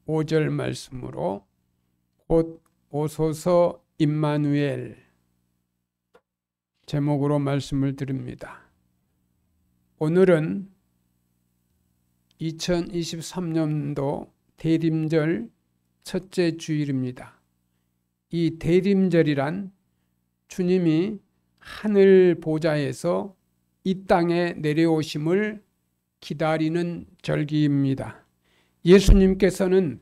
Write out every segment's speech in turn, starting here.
5절 말씀으로 곧 오소서 임마누엘 제목으로 말씀을 드립니다. 오늘은 2023년도 대림절 첫째 주일입니다. 이 대림절이란 주님이 하늘 보좌에서 이 땅에 내려오심을 기다리는 절기입니다. 예수님께서는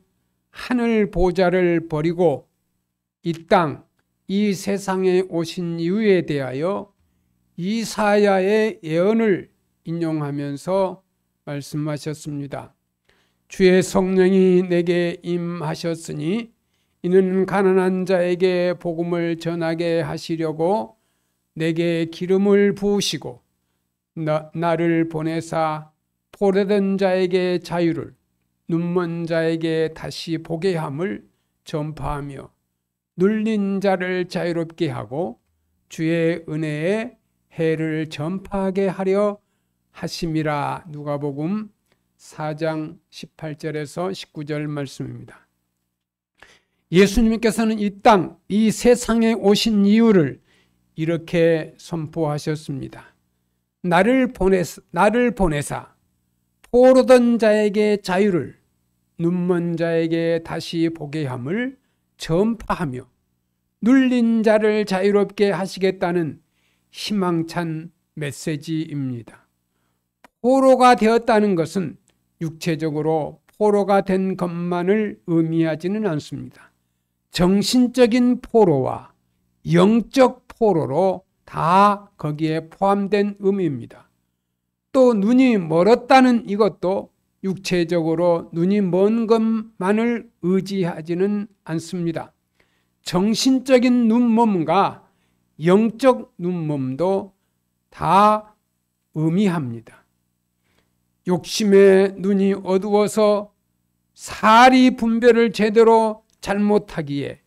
하늘 보좌를 버리고 이 땅, 이 세상에 오신 이유에 대하여 이사야의 예언을 인용하면서 말씀하셨습니다. 주의 성령이 내게 임하셨으니 이는 가난한 자에게 복음을 전하게 하시려고 내게 기름을 부으시고 나를 보내사 포로된 자에게 자유를 눈먼 자에게 다시 보게 함을 전파하며 눌린 자를 자유롭게 하고 주의 은혜의 해를 전파하게 하려 하심이라. 누가복음 4장 18절에서 19절 말씀입니다. 예수님께서는 이 땅, 이 세상에 오신 이유를 이렇게 선포하셨습니다. 나를 보내사 포로된 자에게 자유를 눈먼 자에게 다시 보게 함을 전파하며 눌린 자를 자유롭게 하시겠다는 희망찬 메시지입니다. 포로가 되었다는 것은 육체적으로 포로가 된 것만을 의미하지는 않습니다. 정신적인 포로와 영적 포로로 다 거기에 포함된 의미입니다. 또 눈이 멀었다는 이것도 육체적으로 눈이 먼 것만을 의지하지는 않습니다. 정신적인 눈먼과 영적 눈먼도 다 의미합니다. 욕심에 눈이 어두워서 사리 분별을 제대로 잘못하기에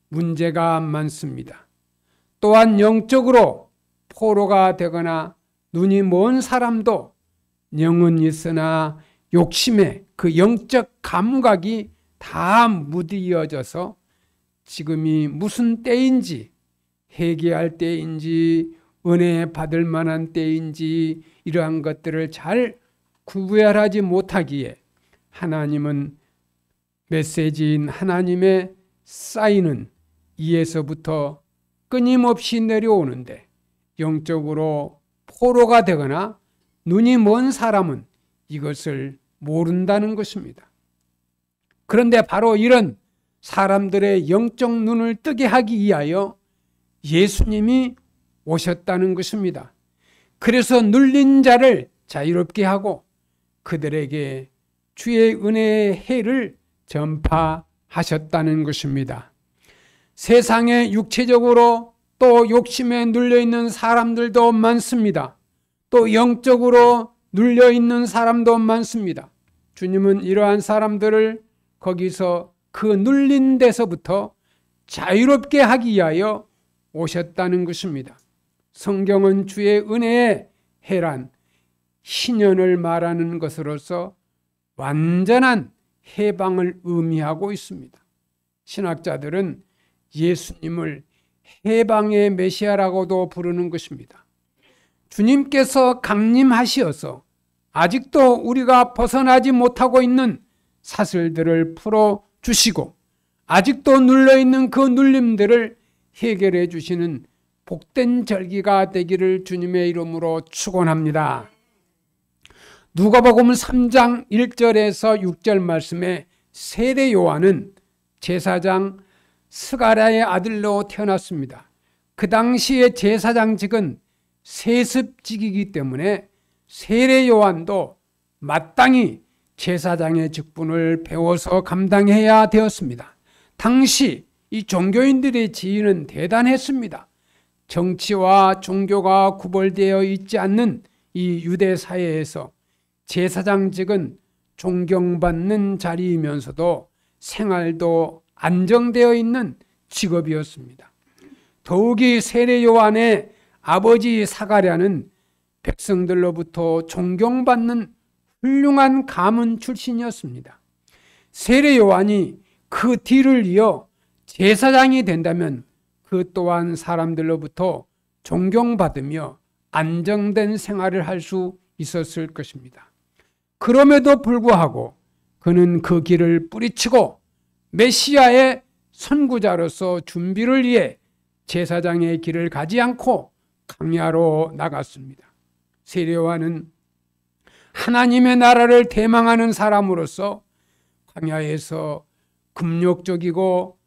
문제가 많습니다. 또한 영적으로 포로가 되거나 눈이 먼 사람도 영은 있으나 욕심에 그 영적 감각이 다 무디어져서 지금이 무슨 때인지, 회개할 때인지, 은혜 받을 만한 때인지 이러한 것들을 잘 구별하지 못하기에 하나님은 메시지인 하나님의 쌓이는 이에서부터 끊임없이 내려오는데 영적으로 포로가 되거나 눈이 먼 사람은 이것을 모른다는 것입니다. 그런데 바로 이런 사람들의 영적 눈을 뜨게 하기 위하여 예수님이 오셨다는 것입니다. 그래서 눌린 자를 자유롭게 하고 그들에게 주의 은혜의 해를 전파하셨다는 것입니다. 세상에 육체적으로 또 욕심에 눌려있는 사람들도 많습니다. 또 영적으로 눌려있는 사람도 많습니다. 주님은 이러한 사람들을 거기서 그 눌린 데서부터 자유롭게 하기 위하여 오셨다는 것입니다. 성경은 주의 은혜의 해란 희년을 말하는 것으로서 완전한 해방을 의미하고 있습니다. 신학자들은 예수님을 해방의 메시아라고도 부르는 것입니다. 주님께서 강림하시어서 아직도 우리가 벗어나지 못하고 있는 사슬들을 풀어주시고 아직도 눌려있는 그 눌림들을 해결해 주시는 복된 절기가 되기를 주님의 이름으로 축원합니다. 누가복음 3장 1절에서 6절 말씀에 세례 요한은 제사장 스가랴의 아들로 태어났습니다. 그 당시의 제사장직은 세습직이기 때문에 세례 요한도 마땅히 제사장의 직분을 배워서 감당해야 되었습니다. 당시 이 종교인들의 지위는 대단했습니다. 정치와 종교가 구별되어 있지 않는 이 유대 사회에서 제사장직은 존경받는 자리이면서도 생활도 안정되어 있는 직업이었습니다. 더욱이 세례 요한의 아버지 사가랴는 백성들로부터 존경받는 훌륭한 가문 출신이었습니다. 세례 요한이 그 뒤를 이어 제사장이 된다면 그 또한 사람들로부터 존경받으며 안정된 생활을 할 수 있었을 것입니다. 그럼에도 불구하고 그는 그 길을 뿌리치고 메시아의 선구자로서 준비를 위해 제사장의 길을 가지 않고 광야로 나갔습니다. 세례 요한은 하나님의 나라를 대망하는 사람으로서 광야에서 금욕적이고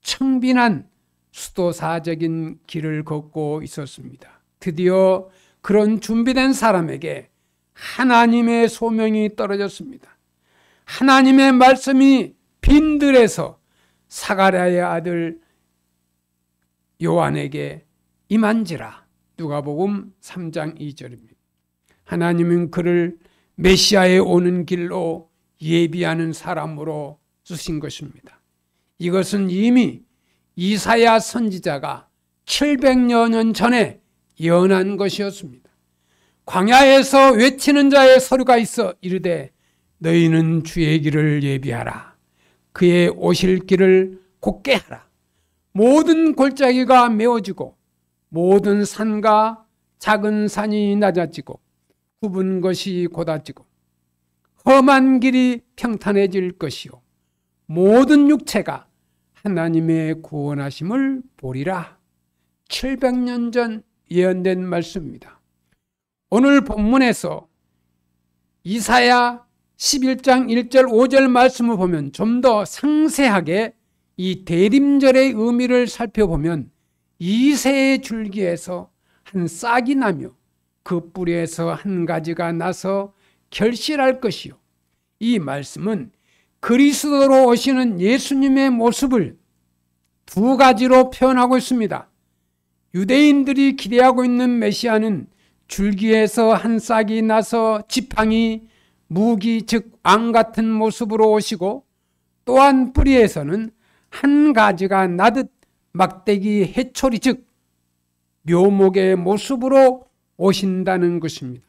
청빈한 수도사적인 길을 걷고 있었습니다. 드디어 그런 준비된 사람에게 하나님의 소명이 떨어졌습니다. 하나님의 말씀이 빈들에서 사가랴의 아들 요한에게 임한지라. 누가복음 3장 2절입니다. 하나님은 그를 메시아에 오는 길로 예비하는 사람으로 쓰신 것입니다. 이것은 이미 이사야 선지자가 700여 년 전에 예언한 것이었습니다. 광야에서 외치는 자의 소리가 있어 이르되 너희는 주의 길을 예비하라. 그의 오실 길을 곧게 하라. 모든 골짜기가 메워지고 모든 산과 작은 산이 낮아지고 굽은 것이 곧아지고 험한 길이 평탄해질 것이요 모든 육체가 하나님의 구원하심을 보리라. 700년 전 예언된 말씀입니다. 오늘 본문에서 이사야 11장 1절 5절 말씀을 보면 좀 더 상세하게 이 대림절의 의미를 살펴보면 이새의 줄기에서 한 싹이 나며 그 뿌리에서 한 가지가 나서 결실할 것이요. 이 말씀은 그리스도로 오시는 예수님의 모습을 두 가지로 표현하고 있습니다. 유대인들이 기대하고 있는 메시아는 줄기에서 한 싹이 나서 지팡이, 무기 즉 왕 같은 모습으로 오시고 또한 뿌리에서는 한 가지가 나듯 막대기 해초리 즉 묘목의 모습으로 오신다는 것입니다.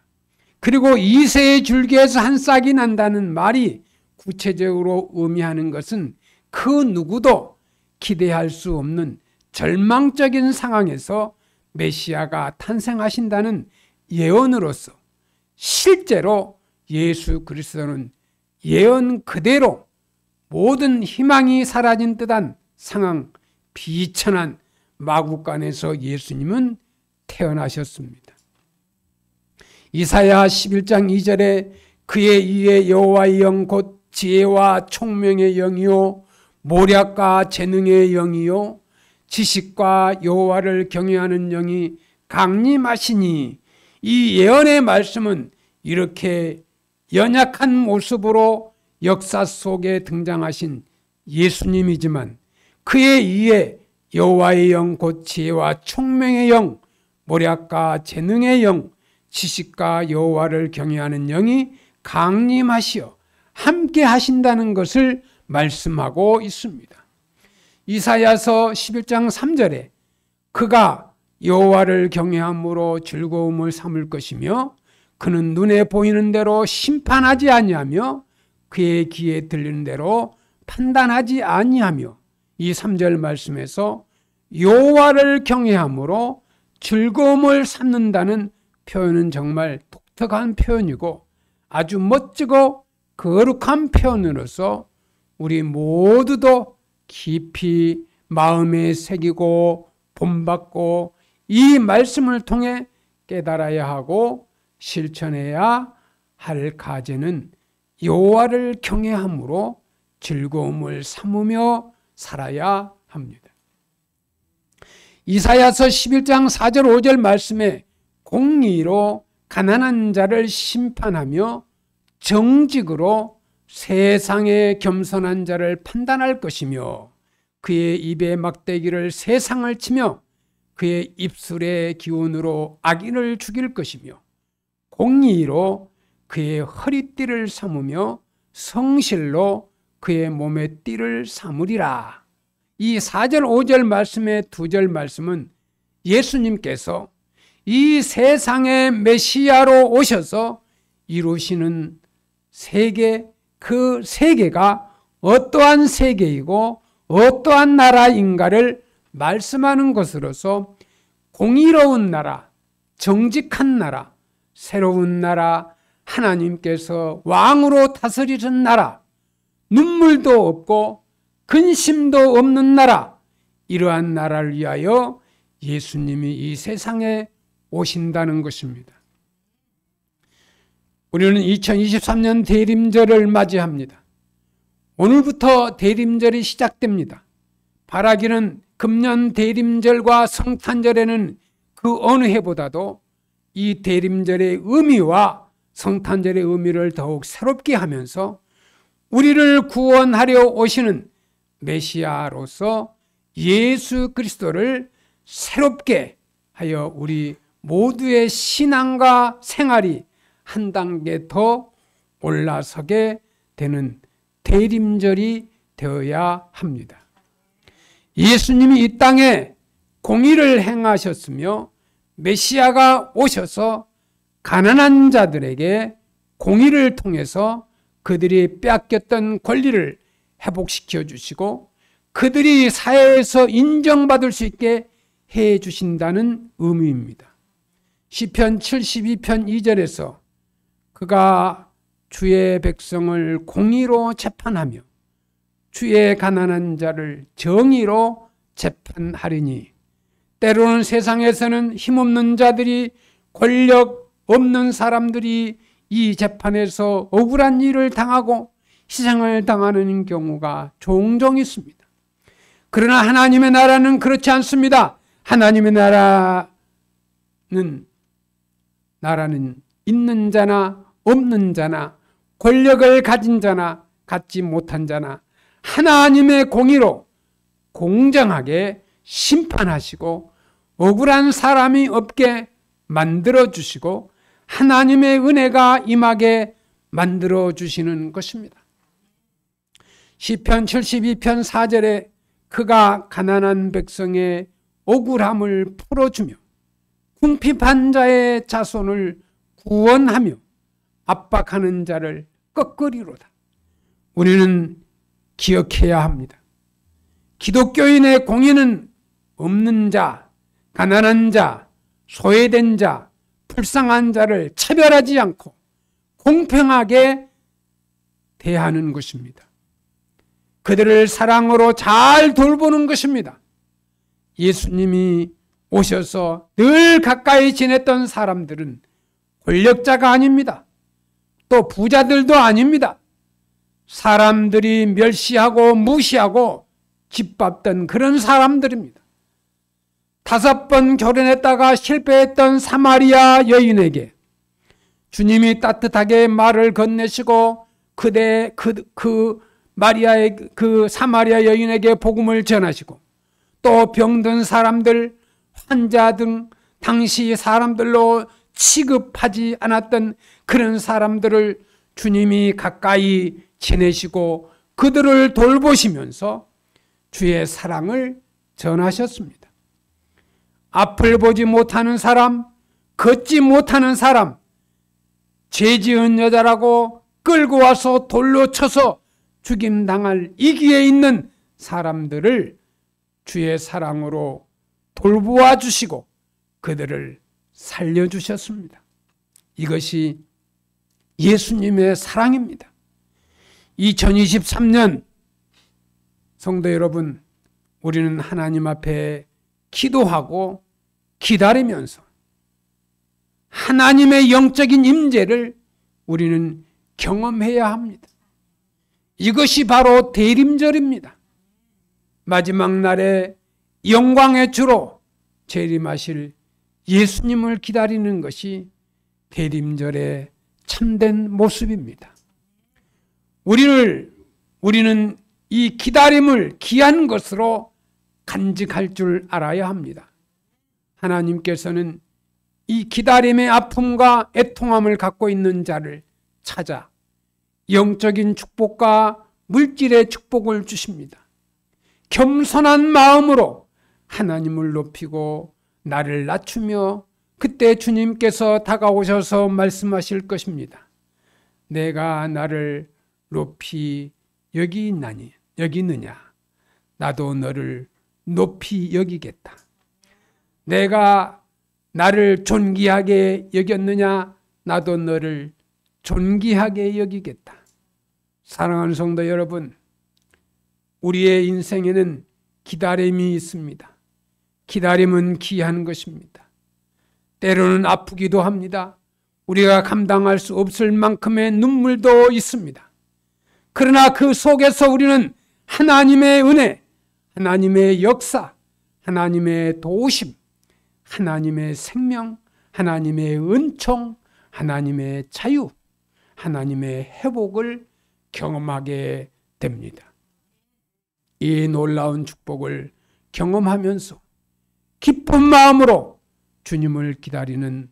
그리고 이새의 줄기에서 한 싹이 난다는 말이 구체적으로 의미하는 것은 그 누구도 기대할 수 없는 절망적인 상황에서 메시아가 탄생하신다는 예언으로서 실제로 예수 그리스도는 예언 그대로 모든 희망이 사라진 듯한 상황, 비천한 마구간에서 예수님은 태어나셨습니다. 이사야 11장 2절에 그의 이에 여호와의 영 곧 지혜와 총명의 영이요 모략과 재능의 영이요 지식과 여호와를 경외하는 영이 강림하시니 이 예언의 말씀은 이렇게 연약한 모습으로 역사 속에 등장하신 예수님이지만 그의 이에 여호와의 영 곧 지혜와 총명의 영 모략과 재능의 영 지식과 여호와를 경외하는 영이 강림하시어 함께 하신다는 것을 말씀하고 있습니다. 이사야서 11장 3절에 그가 여호와를 경외함으로 즐거움을 삼을 것이며 그는 눈에 보이는 대로 심판하지 아니하며 그의 귀에 들리는 대로 판단하지 아니하며 이 3절 말씀에서 여호와를 경외함으로 즐거움을 삼는다는 표현은 정말 독특한 표현이고 아주 멋지고 거룩한 표현으로서 우리 모두도 깊이 마음에 새기고 본받고 이 말씀을 통해 깨달아야 하고 실천해야 할 과제는 여호와를 경외함으로 즐거움을 삼으며 살아야 합니다. 이사야서 11장 4절 5절 말씀에 공의로 가난한 자를 심판하며 정직으로 세상의 겸손한 자를 판단할 것이며 그의 입에 막대기를 세상을 치며 그의 입술의 기운으로 악인을 죽일 것이며 공의로 그의 허리띠를 삼으며 성실로 그의 몸의 띠를 삼으리라. 이 4절 5절 말씀의 2절 말씀은 예수님께서 이 세상의 메시아로 오셔서 이루시는 세계, 그 세계가 어떠한 세계이고 어떠한 나라인가를 말씀하는 것으로서 공의로운 나라, 정직한 나라, 새로운 나라, 하나님께서 왕으로 다스리는 나라, 눈물도 없고 근심도 없는 나라, 이러한 나라를 위하여 예수님이 이 세상에 오신다는 것입니다. 우리는 2023년 대림절을 맞이합니다. 오늘부터 대림절이 시작됩니다. 바라기는 금년 대림절과 성탄절에는 그 어느 해보다도 이 대림절의 의미와 성탄절의 의미를 더욱 새롭게 하면서 우리를 구원하려 오시는 메시아로서 예수 그리스도를 새롭게 하여 우리 모두의 신앙과 생활이 한 단계 더 올라서게 되는 대림절이 되어야 합니다. 예수님이 이 땅에 공의를 행하셨으며 메시아가 오셔서 가난한 자들에게 공의를 통해서 그들이 빼앗겼던 권리를 회복시켜 주시고 그들이 사회에서 인정받을 수 있게 해 주신다는 의미입니다. 시편 72편 2절에서 그가 주의 백성을 공의로 재판하며 주의 가난한 자를 정의로 재판하리니, 때로는 세상에서는 힘없는 자들이, 권력 없는 사람들이 이 재판에서 억울한 일을 당하고 희생을 당하는 경우가 종종 있습니다. 그러나 하나님의 나라는 그렇지 않습니다. 하나님의 나라는 있는 자나 없는 자나 권력을 가진 자나 갖지 못한 자나 하나님의 공의로 공정하게 심판하시고 억울한 사람이 없게 만들어주시고 하나님의 은혜가 임하게 만들어주시는 것입니다. 시편 72편 4절에 그가 가난한 백성의 억울함을 풀어주며 궁핍한 자의 자손을 구원하며 압박하는 자를 꺾으리로다. 우리는 기억해야 합니다. 기독교인의 공의는 없는 자, 가난한 자, 소외된 자, 불쌍한 자를 차별하지 않고 공평하게 대하는 것입니다. 그들을 사랑으로 잘 돌보는 것입니다. 예수님이 오셔서 늘 가까이 지냈던 사람들은 권력자가 아닙니다. 또 부자들도 아닙니다. 사람들이 멸시하고 무시하고 짓밟던 그런 사람들입니다. 5번 결혼했다가 실패했던 사마리아 여인에게 주님이 따뜻하게 말을 건네시고 그 사마리아 여인에게 복음을 전하시고, 또 병든 사람들, 환자 등 당시 사람들로 취급하지 않았던 그런 사람들을 주님이 가까이 지내시고 그들을 돌보시면서 주의 사랑을 전하셨습니다. 앞을 보지 못하는 사람, 걷지 못하는 사람, 죄 지은 여자라고 끌고 와서 돌로 쳐서 죽임당할 이기에 있는 사람들을 주의 사랑으로 돌보아 주시고 그들을 살려주셨습니다. 이것이 예수님의 사랑입니다. 2023년 성도 여러분, 우리는 하나님 앞에 기도하고 기다리면서 하나님의 영적인 임재를 우리는 경험해야 합니다. 이것이 바로 대림절입니다. 마지막 날에 영광의 주로 재림하실 예수님을 기다리는 것이 대림절의 참된 모습입니다. 우리는 이 기다림을 귀한 것으로 간직할 줄 알아야 합니다. 하나님께서는 이 기다림의 아픔과 애통함을 갖고 있는 자를 찾아 영적인 축복과 물질의 축복을 주십니다. 겸손한 마음으로 하나님을 높이고 나를 낮추며 그때 주님께서 다가오셔서 말씀하실 것입니다. 내가 나를 높이 여기 있나니 여기 있느냐 나도 너를 높이 여기겠다. 내가 나를 존귀하게 여겼느냐 나도 너를 존귀하게 여기겠다. 사랑하는 성도 여러분, 우리의 인생에는 기다림이 있습니다. 기다림은 귀한 것입니다. 때로는 아프기도 합니다. 우리가 감당할 수 없을 만큼의 눈물도 있습니다. 그러나 그 속에서 우리는 하나님의 은혜, 하나님의 역사, 하나님의 도우심, 하나님의 생명, 하나님의 은총, 하나님의 자유, 하나님의 회복을 경험하게 됩니다. 이 놀라운 축복을 경험하면서 기쁜 마음으로 주님을 기다리는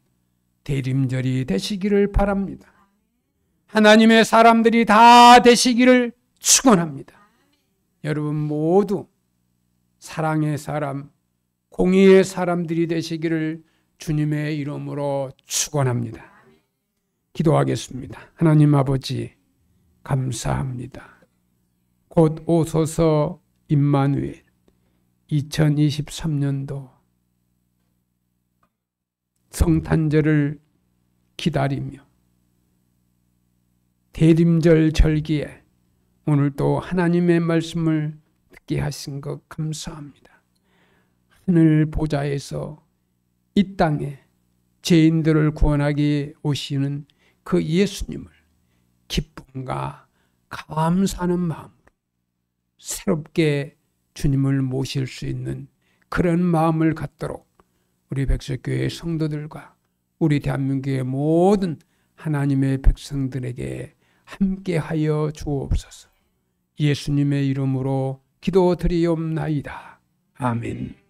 대림절이 되시기를 바랍니다. 하나님의 사람들이 다 되시기를 축원합니다. 여러분 모두 사랑의 사람, 공의의 사람들이 되시기를 주님의 이름으로 축원합니다. 기도하겠습니다. 하나님 아버지 감사합니다. 곧 오소서 임마누엘 2023년도 성탄절을 기다리며 대림절 절기에 오늘 또 하나님의 말씀을 듣게 하신 것 감사합니다. 하늘 보좌에서 이 땅에 죄인들을 구원하기 오시는 그 예수님을 기쁨과 감사하는 마음으로 새롭게 주님을 모실 수 있는 그런 마음을 갖도록 우리 백석교회 성도들과 우리 대한민국의 모든 하나님의 백성들에게 함께하여 주옵소서. 예수님의 이름으로 기도드리옵나이다. 아멘.